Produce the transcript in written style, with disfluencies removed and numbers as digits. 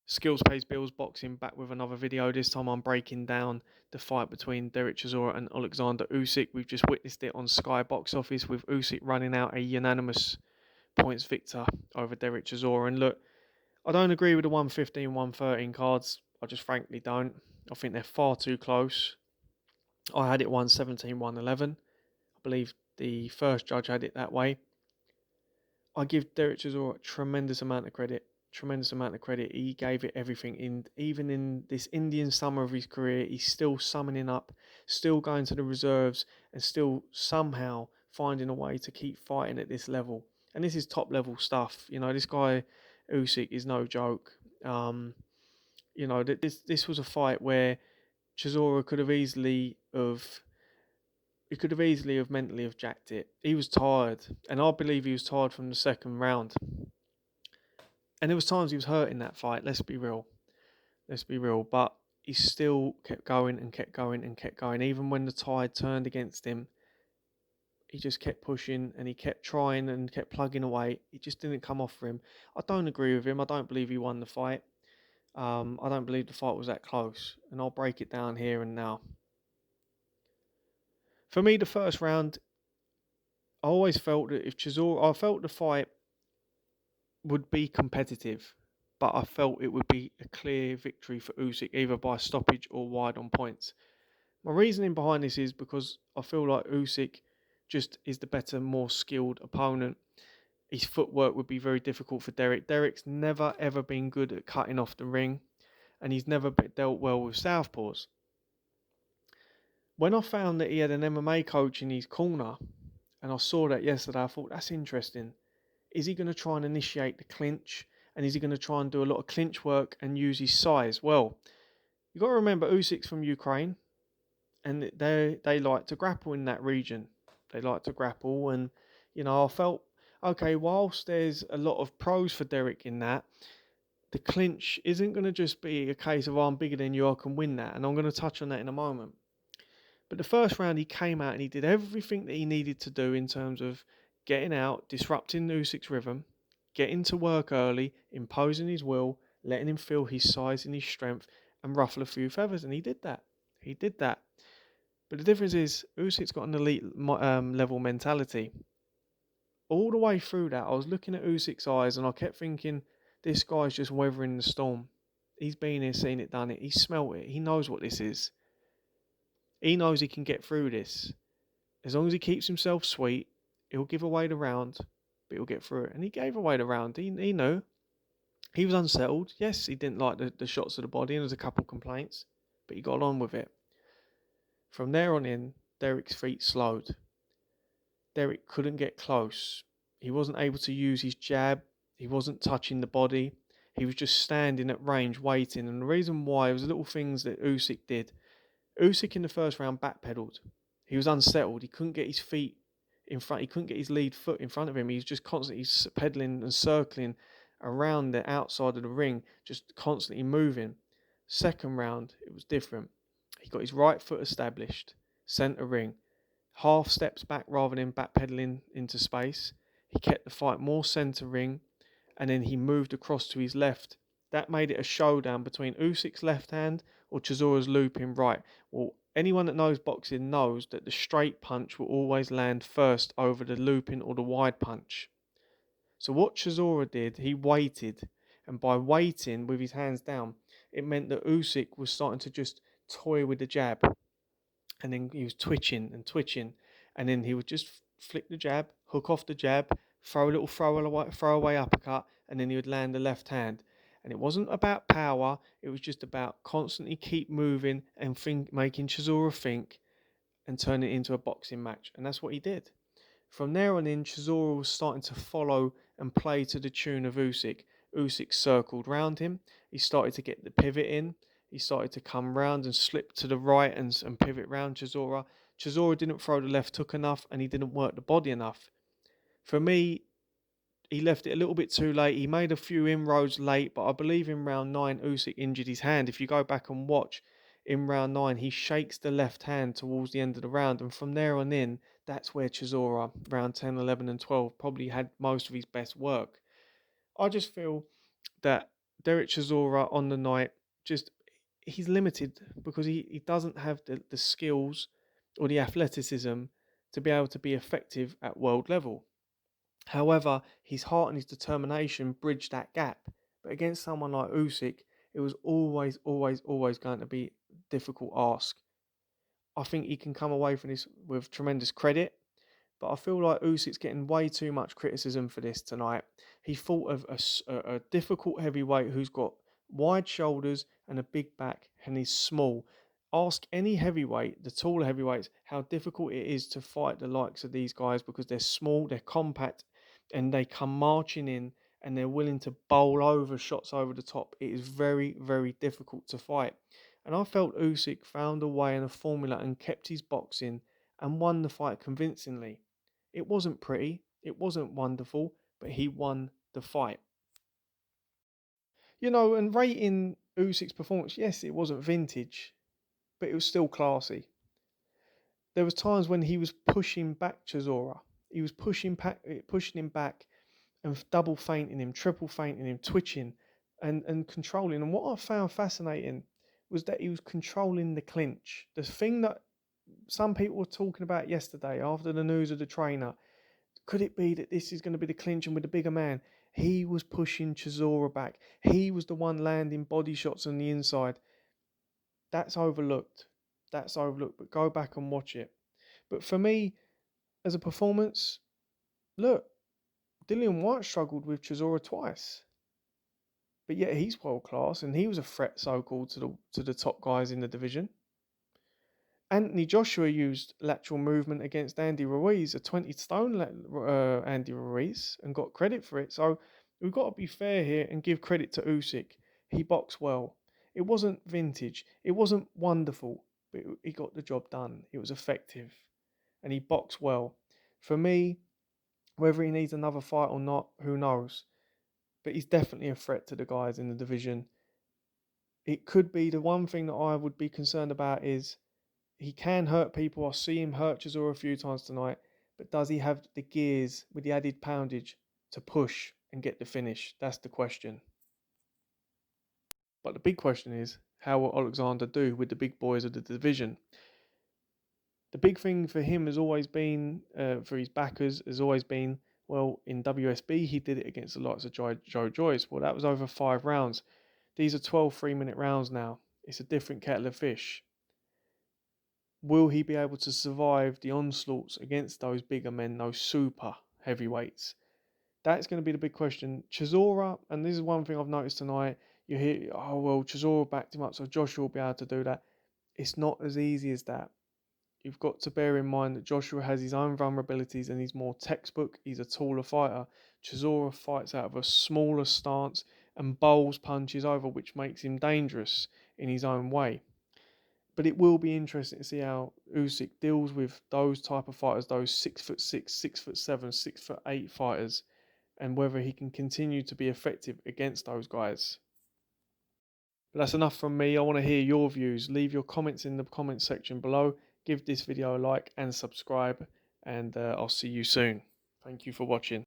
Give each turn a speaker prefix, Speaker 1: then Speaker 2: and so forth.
Speaker 1: Skills Pays Bills Boxing back with another video. This time I'm breaking down the fight between Derek Chisora and Oleksander Usyk. We've just witnessed it on Sky Box Office with Usyk running out a unanimous points victor over Derek Chisora. And look, I don't agree with the 115, 113 cards. I just frankly don't. I think they're far too close. I had it 117, 111. I believe the first judge had it that way. I give Derek Chisora a tremendous amount of credit. Tremendous amount of credit. He gave it everything. Even in this Indian summer of his career, he's still summoning up, still going to the reserves, and still somehow finding a way to keep fighting at this level. And this is top level stuff. You know, this guy Usyk is no joke. This was a fight where Chisora could have easily have mentally have jacked it. He was tired, and I believe he was tired from the second round. And there was times he was hurt in that fight. Let's be real. But he still kept going and kept going and kept going. Even when the tide turned against him, he just kept pushing and he kept trying and kept plugging away. It just didn't come off for him. I don't agree with him. I don't believe he won the fight. I don't believe the fight was that close. And I'll break it down here and now. For me, the first round, I always felt that I felt the fight would be competitive, but I felt it would be a clear victory for Usyk, either by stoppage or wide on points. My reasoning behind this is because I feel like Usyk just is the better, more skilled opponent. His footwork would be very difficult for Derek. Derek's never ever been good at cutting off the ring, and he's never dealt well with southpaws. When I found that he had an MMA coach in his corner, and I saw that yesterday, I thought that's interesting. Is he going to try and initiate the clinch? And is he going to try and do a lot of clinch work and use his size? Well, you've got to remember Usyk's from Ukraine, and they like to grapple in that region. They like to grapple, and I felt okay. Whilst there's a lot of pros for Derek in that, the clinch isn't going to just be a case of I'm bigger than you, I can win that, and I'm going to touch on that in a moment. But the first round, he came out and he did everything that he needed to do in terms of getting out, disrupting Usyk's rhythm, getting to work early, imposing his will, letting him feel his size and his strength, and ruffle a few feathers. And he did that. He did that. But the difference is, Usyk's got an elite level mentality. All the way through that, I was looking at Usyk's eyes and I kept thinking, this guy's just weathering the storm. He's been here, seen it, done it. He smelt it. He knows what this is. He knows he can get through this. As long as he keeps himself sweet, he'll give away the round, but he'll get through it. And he gave away the round. He knew. He was unsettled. Yes, he didn't like the shots of the body, and there's a couple of complaints, but he got on with it. From there on in, Derek's feet slowed. Derek couldn't get close. He wasn't able to use his jab. He wasn't touching the body. He was just standing at range, waiting. And the reason why, it was little things that Usyk did. Usyk in the first round backpedaled. He was unsettled. He couldn't get his feet in front. He couldn't get his lead foot in front of him. He was just constantly pedaling and circling around the outside of the ring, just constantly moving. Second round, it was different. He got his right foot established, centre ring, half steps back rather than backpedaling into space. He kept the fight more centre ring, and then he moved across to his left. That made it a showdown between Usyk's left hand or Chisora's looping right. Well, anyone that knows boxing knows that the straight punch will always land first over the looping or the wide punch. So what Chisora did, he waited. And by waiting with his hands down, it meant that Usyk was starting to just toy with the jab. And then he was twitching and twitching. And then he would just flick the jab, hook off the jab, throw a little throwaway uppercut, and then he would land the left hand. And it wasn't about power, it was just about constantly keep moving and making Chisora think and turn it into a boxing match. And that's what he did. From there on in, Chisora was starting to follow and play to the tune of Usyk. Usyk circled round him. He started to get the pivot in. He started to come round and slip to the right and pivot round Chisora. Chisora didn't throw the left hook enough and he didn't work the body enough. For me, he left it a little bit too late. He made a few inroads late, but I believe in round 9, Usyk injured his hand. If you go back and watch, in round 9, he shakes the left hand towards the end of the round. And from there on in, that's where Chisora, round 10, 11 and 12, probably had most of his best work. I just feel that Derek Chisora on the night, just he's limited because he doesn't have the skills or the athleticism to be able to be effective at world level. However, his heart and his determination bridged that gap. But against someone like Usyk, it was always going to be a difficult ask. I think he can come away from this with tremendous credit. But I feel like Usyk's getting way too much criticism for this tonight. He fought a difficult heavyweight who's got wide shoulders and a big back and he's small. Ask any heavyweight, the taller heavyweights, how difficult it is to fight the likes of these guys because they're small, they're compact, and they come marching in and they're willing to bowl over shots over the top. It is very difficult to fight. And I felt Usyk found a way and a formula and kept his boxing and won the fight convincingly. It wasn't pretty, it wasn't wonderful, but he won the fight. And rating Usyk's performance, yes, it wasn't vintage, but it was still classy. There was times when he was pushing back Chisora. He was pushing him back and double fainting him, triple fainting him, twitching and controlling. And what I found fascinating was that he was controlling the clinch. The thing that some people were talking about yesterday after the news of the trainer, could it be that this is going to be the clinch and with the bigger man? He was pushing Chisora back. He was the one landing body shots on the inside. That's overlooked. But go back and watch it. But for me, as a performance, look, Dillian White struggled with Chisora twice. But yet he's world class and he was a threat so-called to the top guys in the division. Anthony Joshua used lateral movement against Andy Ruiz, a 20-stone Andy Ruiz, and got credit for it. So we've got to be fair here and give credit to Usyk. He boxed well. It wasn't vintage. It wasn't wonderful, but he got the job done. It was effective. And he boxed well. For me, whether he needs another fight or not, who knows? But he's definitely a threat to the guys in the division. It could be the one thing that I would be concerned about is he can hurt people. I see him hurt Chisora a few times tonight, but does he have the gears with the added poundage to push and get the finish? That's the question. But the big question is, how will Oleksander do with the big boys of the division? The big thing for him has always been, for his backers, has always been, well, in WSB, he did it against the likes of Joe Joyce. Well, that was over 5 rounds. These are 12 3-minute rounds now. It's a different kettle of fish. Will he be able to survive the onslaughts against those bigger men, those super heavyweights? That's going to be the big question. Chisora, and this is one thing I've noticed tonight, you hear, oh, well, Chisora backed him up, so Joshua will be able to do that. It's not as easy as that. You've got to bear in mind that Joshua has his own vulnerabilities and he's more textbook. He's a taller fighter. Chisora fights out of a smaller stance and bowls punches over, which makes him dangerous in his own way. But it will be interesting to see how Usyk deals with those type of fighters, those 6'6", 6'7", 6'8" fighters, and whether he can continue to be effective against those guys. But that's enough from me. I want to hear your views. Leave your comments in the comments section below. Give this video a like and subscribe, and I'll see you soon. Thank you for watching.